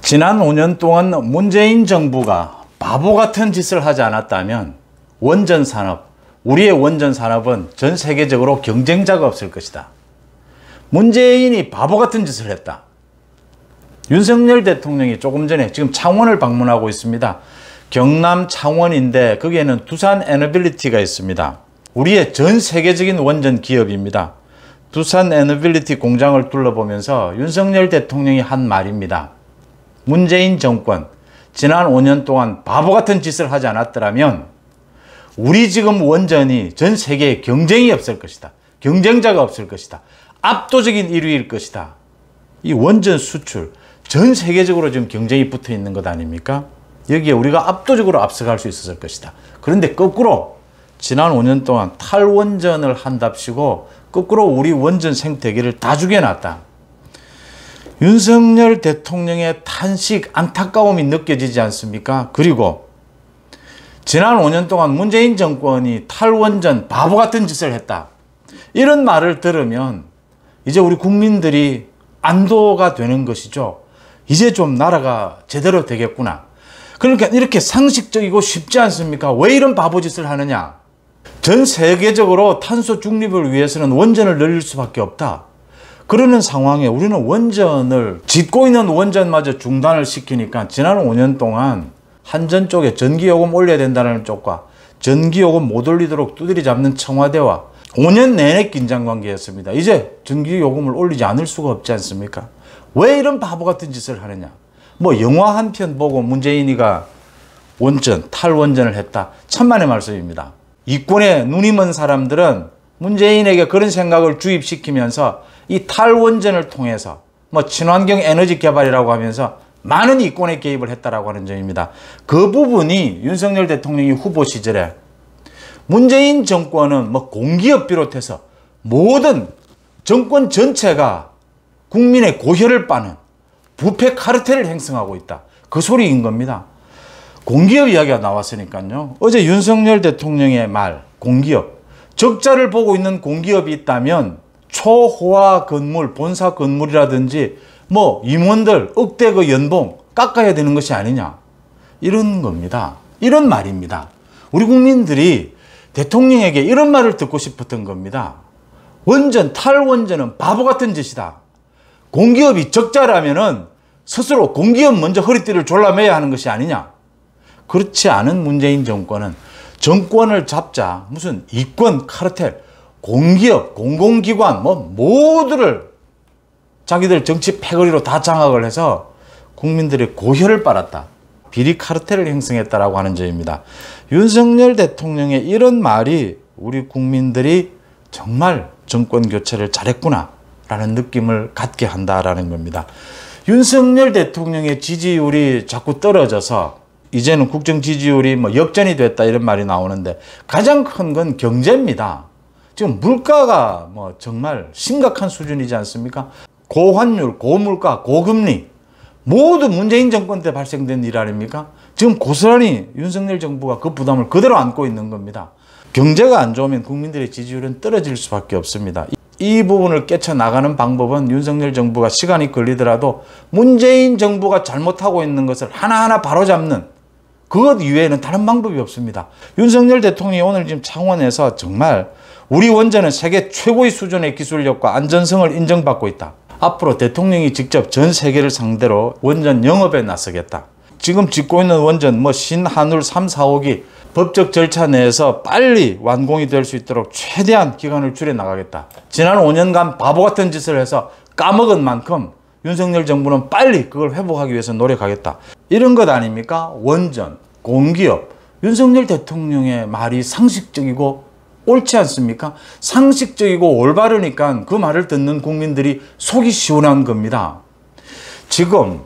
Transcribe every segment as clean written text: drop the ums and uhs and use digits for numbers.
지난 5년 동안 문재인 정부가 바보 같은 짓을 하지 않았다면 원전 산업, 우리의 원전 산업은 전 세계적으로 경쟁자가 없을 것이다. 문재인이 바보 같은 짓을 했다. 윤석열 대통령이 조금 전에 지금 창원을 방문하고 있습니다. 경남 창원인데 거기에는 두산 에너빌리티가 있습니다. 우리의 전 세계적인 원전 기업입니다. 두산 에너빌리티 공장을 둘러보면서 윤석열 대통령이 한 말입니다. 문재인 정권, 지난 5년 동안 바보 같은 짓을 하지 않았더라면 우리 지금 원전이 전 세계에 경쟁이 없을 것이다. 경쟁자가 없을 것이다. 압도적인 1위일 것이다. 이 원전 수출, 전 세계적으로 지금 경쟁이 붙어 있는 것 아닙니까? 여기에 우리가 압도적으로 앞서갈 수 있었을 것이다. 그런데 거꾸로 지난 5년 동안 탈원전을 한답시고 거꾸로 우리 원전 생태계를 다 죽여놨다. 윤석열 대통령의 탄식, 안타까움이 느껴지지 않습니까? 그리고 지난 5년 동안 문재인 정권이 탈원전 바보 같은 짓을 했다. 이런 말을 들으면 이제 우리 국민들이 안도가 되는 것이죠. 이제 좀 나라가 제대로 되겠구나. 그러니까 이렇게 상식적이고 쉽지 않습니까? 왜 이런 바보 짓을 하느냐? 전 세계적으로 탄소 중립을 위해서는 원전을 늘릴 수밖에 없다. 그러는 상황에 우리는 원전을 짓고 있는 원전마저 중단을 시키니까 지난 5년 동안 한전 쪽에 전기요금 올려야 된다는 쪽과 전기요금 못 올리도록 두드리 잡는 청와대와 5년 내내 긴장관계였습니다. 이제 전기요금을 올리지 않을 수가 없지 않습니까? 왜 이런 바보 같은 짓을 하느냐? 뭐 영화 한 편 보고 문재인이가 원전, 탈원전을 했다. 천만의 말씀입니다. 이권에 눈이 먼 사람들은 문재인에게 그런 생각을 주입시키면서 이 탈원전을 통해서 뭐 친환경 에너지 개발이라고 하면서 많은 이권에 개입을 했다라고 하는 점입니다. 그 부분이 윤석열 대통령이 후보 시절에 문재인 정권은 뭐 공기업 비롯해서 모든 정권 전체가 국민의 고혈을 빠는 부패 카르텔을 형성하고 있다. 그 소리인 겁니다. 공기업 이야기가 나왔으니까요. 어제 윤석열 대통령의 말, 공기업. 적자를 보고 있는 공기업이 있다면 초호화 건물, 본사 건물이라든지 뭐 임원들 억대 그 연봉 깎아야 되는 것이 아니냐. 이런 겁니다. 이런 말입니다. 우리 국민들이 대통령에게 이런 말을 듣고 싶었던 겁니다. 원전, 탈원전은 바보 같은 짓이다. 공기업이 적자라면은 스스로 공기업 먼저 허리띠를 졸라매야 하는 것이 아니냐. 그렇지 않은 문재인 정권은 정권을 잡자 무슨 이권 카르텔, 공기업, 공공기관 뭐 모두를 자기들 정치 패거리로 다 장악을 해서 국민들의 고혈을 빨았다. 비리 카르텔을 형성했다라고 하는 점입니다. 윤석열 대통령의 이런 말이 우리 국민들이 정말 정권 교체를 잘했구나 라는 느낌을 갖게 한다라는 겁니다. 윤석열 대통령의 지지율이 자꾸 떨어져서 이제는 국정 지지율이 뭐 역전이 됐다 이런 말이 나오는데 가장 큰 건 경제입니다. 지금 물가가 뭐 정말 심각한 수준이지 않습니까? 고환율, 고물가, 고금리 모두 문재인 정권 때 발생된 일 아닙니까? 지금 고스란히 윤석열 정부가 그 부담을 그대로 안고 있는 겁니다. 경제가 안 좋으면 국민들의 지지율은 떨어질 수밖에 없습니다. 이 부분을 깨쳐나가는 방법은 윤석열 정부가 시간이 걸리더라도 문재인 정부가 잘못하고 있는 것을 하나하나 바로잡는 그것 이외에는 다른 방법이 없습니다. 윤석열 대통령이 오늘 지금 창원에서 정말 우리 원전은 세계 최고의 수준의 기술력과 안전성을 인정받고 있다. 앞으로 대통령이 직접 전 세계를 상대로 원전 영업에 나서겠다. 지금 짓고 있는 원전 뭐 신한울 3, 4호기 법적 절차 내에서 빨리 완공이 될 수 있도록 최대한 기간을 줄여 나가겠다. 지난 5년간 바보 같은 짓을 해서 까먹은 만큼 윤석열 정부는 빨리 그걸 회복하기 위해서 노력하겠다. 이런 것 아닙니까? 원전, 공기업. 윤석열 대통령의 말이 상식적이고 옳지 않습니까? 상식적이고 올바르니까 그 말을 듣는 국민들이 속이 시원한 겁니다. 지금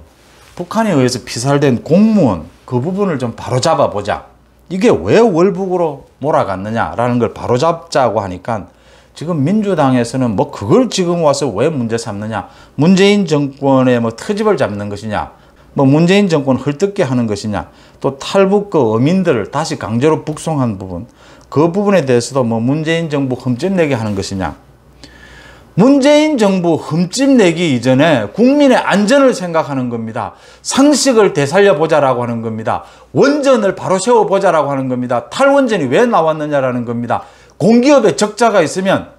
북한에 의해서 피살된 공무원 그 부분을 좀 바로잡아 보자. 이게 왜 월북으로 몰아갔느냐라는 걸 바로잡자고 하니까 지금 민주당에서는 뭐 그걸 지금 와서 왜 문제 삼느냐. 문재인 정권의 뭐 트집을 잡는 것이냐. 뭐 문재인 정권 헐뜯게 하는 것이냐. 또 탈북 그 어민들을 다시 강제로 북송한 부분. 그 부분에 대해서도 뭐 문재인 정부 흠집내게 하는 것이냐. 문재인 정부 흠집 내기 이전에 국민의 안전을 생각하는 겁니다. 상식을 되살려보자라고 하는 겁니다. 원전을 바로 세워보자라고 하는 겁니다. 탈원전이 왜 나왔느냐라는 겁니다. 공기업에 적자가 있으면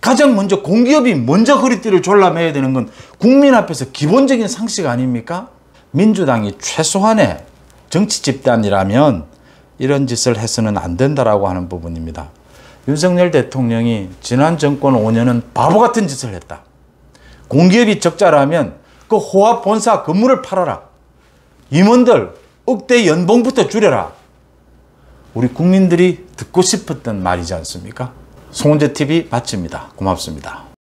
가장 먼저 공기업이 먼저 허리띠를 졸라매야 되는 건 국민 앞에서 기본적인 상식 아닙니까? 민주당이 최소한의 정치 집단이라면 이런 짓을 해서는 안 된다라고 하는 부분입니다. 윤석열 대통령이 지난 정권 5년은 바보 같은 짓을 했다. 공기업이 적자라면 그 호합 본사 건물을 팔아라. 임원들 억대 연봉부터 줄여라. 우리 국민들이 듣고 싶었던 말이지 않습니까? 송은재TV 마칩니다. 고맙습니다.